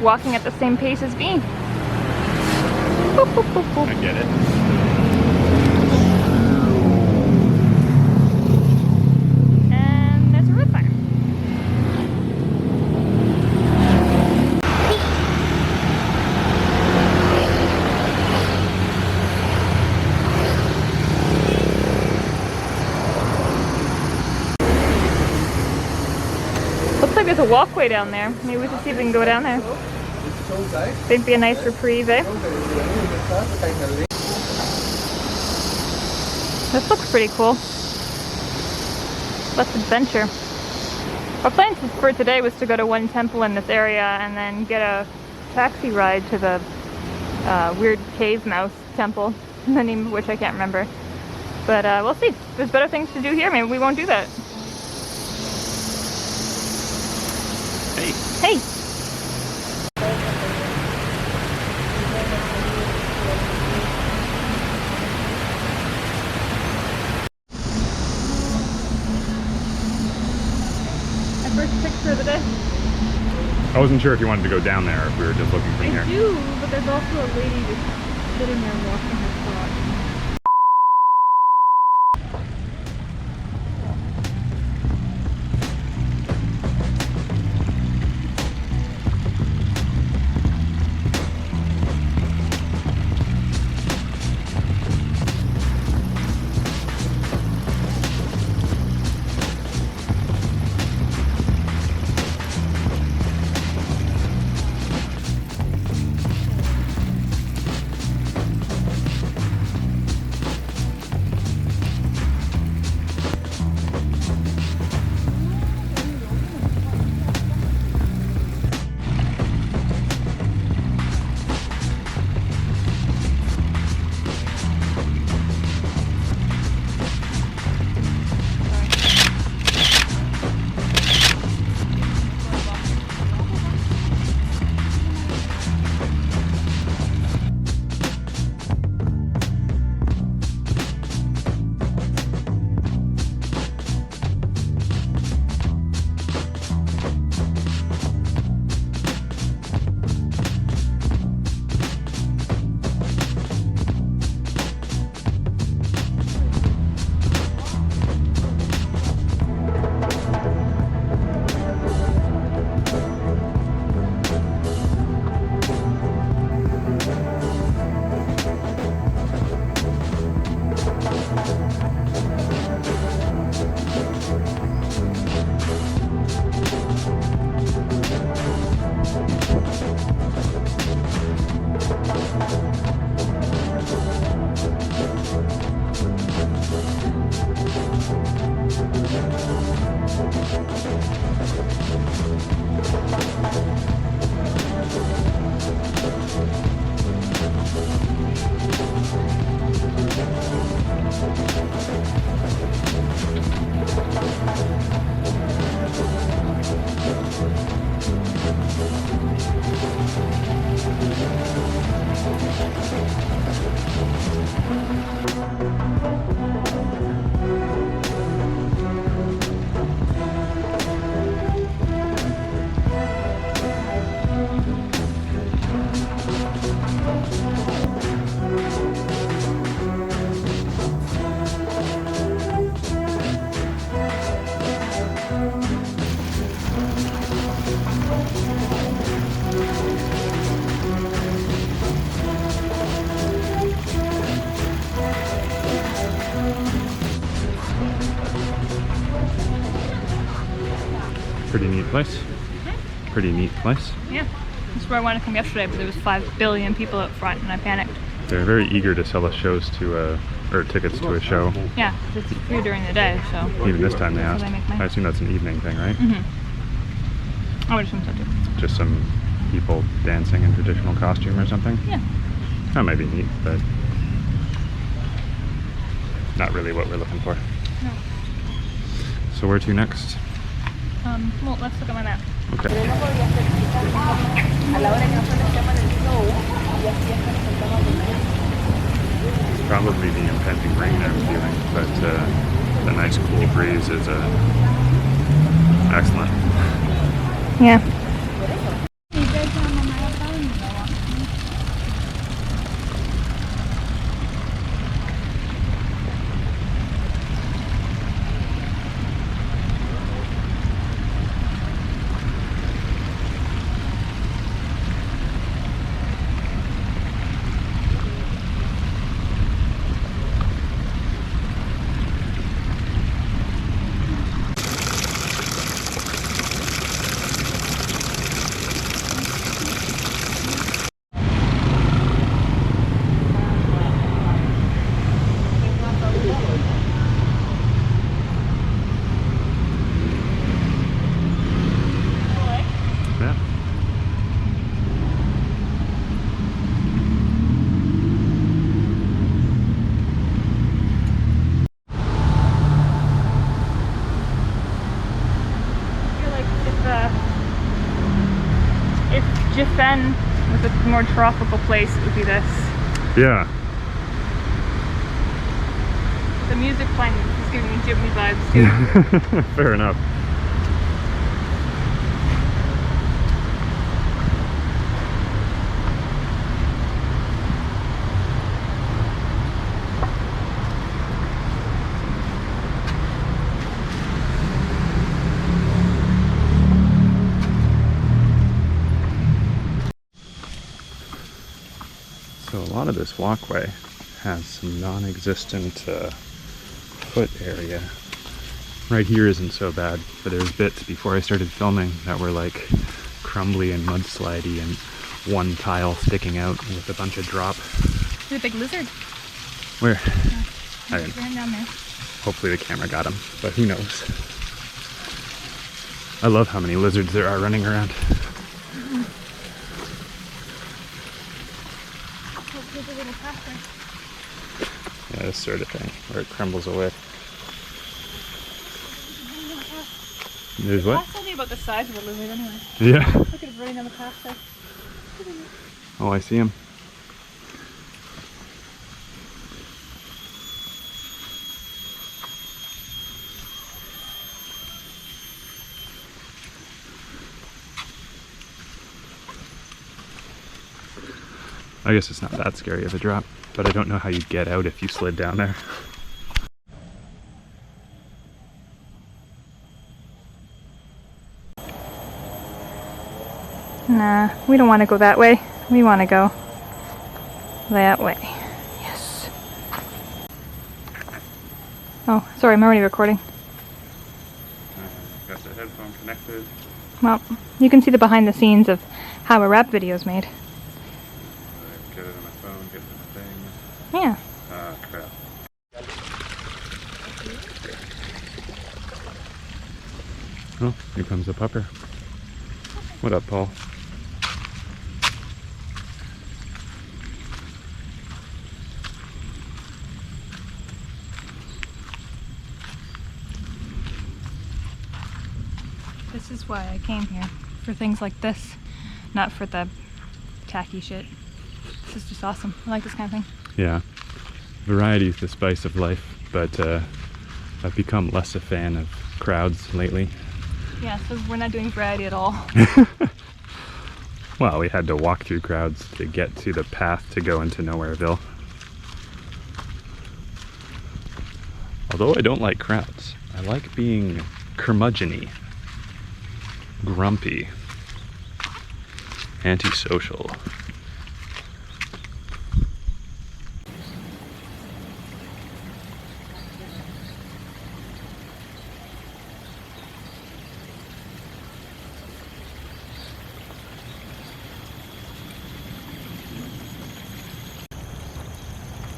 walking at the same pace as me. Boop, boop, boop, boop. I get it. And there's a road fire. Looks like there's a walkway down there. Maybe we should see if we can go down there. It'd be a nice reprieve, eh? This looks pretty cool. Let's adventure. Our plan for today was to go to one temple in this area and then get a taxi ride to the weird cave mouse temple, the name of which I can't remember. But we'll see. There's better things to do here. Maybe we won't do that. Hey. Hey! My first picture of the day. I wasn't sure if you wanted to go down there or if we were just looking from here. I do, but there's also a lady just sitting there washing her clothes. Pretty neat place. Pretty neat place. Yeah. That's where I wanted to come yesterday, but there was 5 billion people up front and I panicked. They're very eager to sell us shows to, or tickets to a show. Yeah, it's free during the day, so. Even this time they asked. they make money. I assume that's an evening thing, right? Mm-hmm. I would assume so too. Just some people dancing in traditional costume or something? Yeah. That might be neat, but not really what we're looking for. No. So where to next? Well, let's look at my map. Okay. Probably the impending rain I'm feeling, but the nice cool breeze is excellent. Yeah. Jifen was a more tropical place, it would be this. Yeah. The music playing is giving me Jimmy vibes too. Fair enough. So a lot of this walkway has some non-existent foot area. Right here isn't so bad, but there's bits before I started filming that were like crumbly and mudslidey and one tile sticking out with a bunch of drop. There's a big lizard. Where? Yeah. I didn't. Ran down there. Hopefully the camera got him, but who knows. I love how many lizards there are running around. There's a little path there. Yeah, this sort of thing, where it crumbles away. There's what? That's only about the size of a lizard anyway. Yeah. Look at it running down the path there. Oh, I see him. I guess it's not that scary of a drop, but I don't know how you'd get out if you slid down there. Nah, we don't want to go that way. We want to go that way. Yes. Oh, sorry, I'm already recording. Got the headphone connected. Well, you can see the behind the scenes of how a rap video is made. Get it on my phone, get the thing. Yeah. Ah, crap. Oh, here comes the pupper. What up, Paul? This is why I came here. For things like this. Not for the tacky shit. This is just awesome. I like this kind of thing. Yeah. Variety is the spice of life, but I've become less a fan of crowds lately. Yeah, so we're not doing variety at all. Well, we had to walk through crowds to get to the path to go into Nowhereville. Although I don't like crowds, I like being curmudgeon-y, grumpy, antisocial.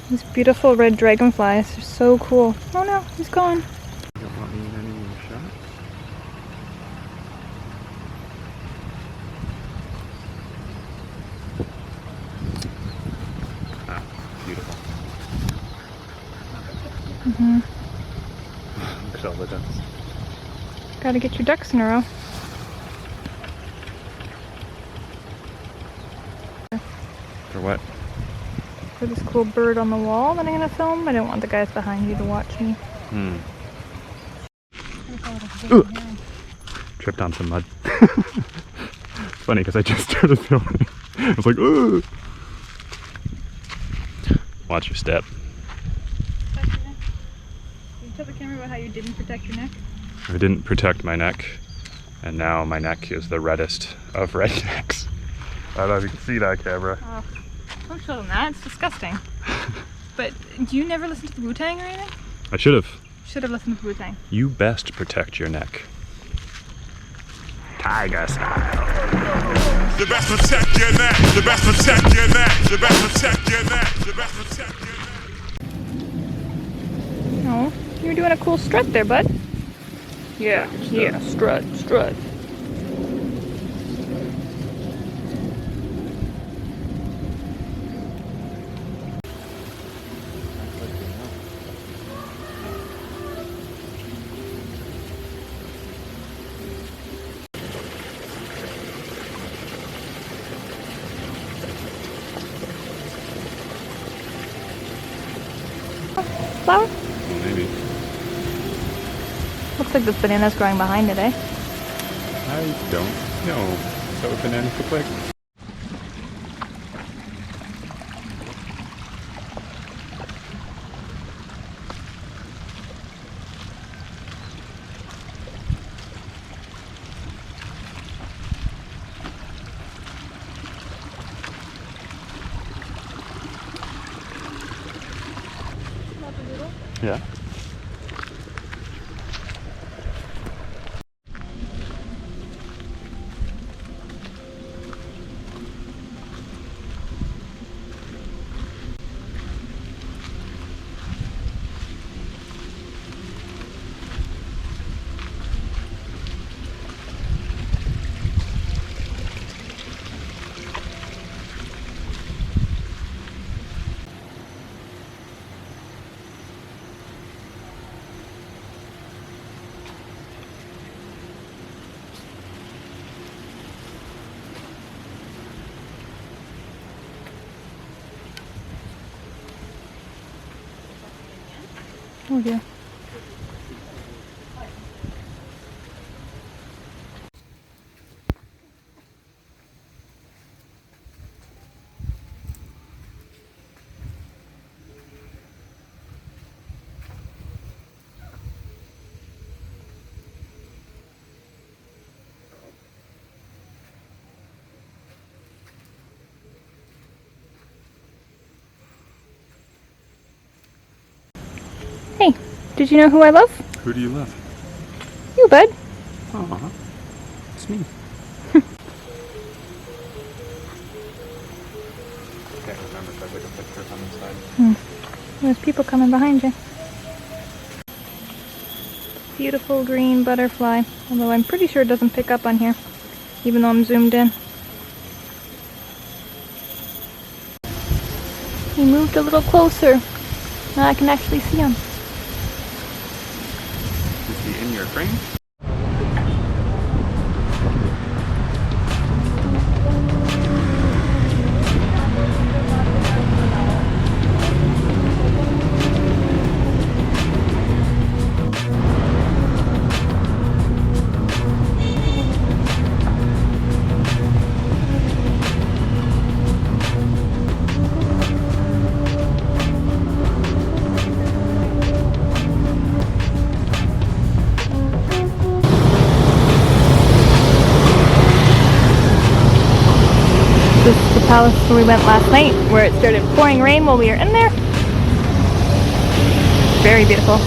These beautiful red dragonflies are so cool. Oh no, he's gone. You don't want me in any more shot? Ah, beautiful. Look at all the ducks. Gotta get your ducks in a row. For what? For this cool bird on the wall that I'm gonna film. I don't want the guys behind you to watch me. Ooh. Tripped on some mud. It's funny because I just started filming I was like, ugh. Watch your step. Protect your neck. Can you tell the camera about how you didn't protect your neck? I didn't protect my neck, and now my neck is the reddest of rednecks. I don't know if you can see that, camera. Oh, don't show them that. It's disgusting. But do you never listen to the Wu-Tang or anything? I should have. Should have listened to Wu-Tang. You best protect your neck. Tiger style. The best protect your neck. The best protect your neck. The best protect your neck. The best protect your neck. Oh, you're doing a cool strut there, bud. Yeah, yeah, strut, strut. Flower? Maybe. Looks like this banana's growing behind it, eh? I don't know. So bananas look like. Yeah. Oh dear. Hey, did you know who I love? Who do you love? You, bud. Aw, it's me. Can't remember if I took a picture from inside. There's people coming behind you. Beautiful green butterfly, although I'm pretty sure it doesn't pick up on here, even though I'm zoomed in. He moved a little closer. Now I can actually see him. Is he in your frame? This is the palace where we went last night, where it started pouring rain while we were in there. Very beautiful.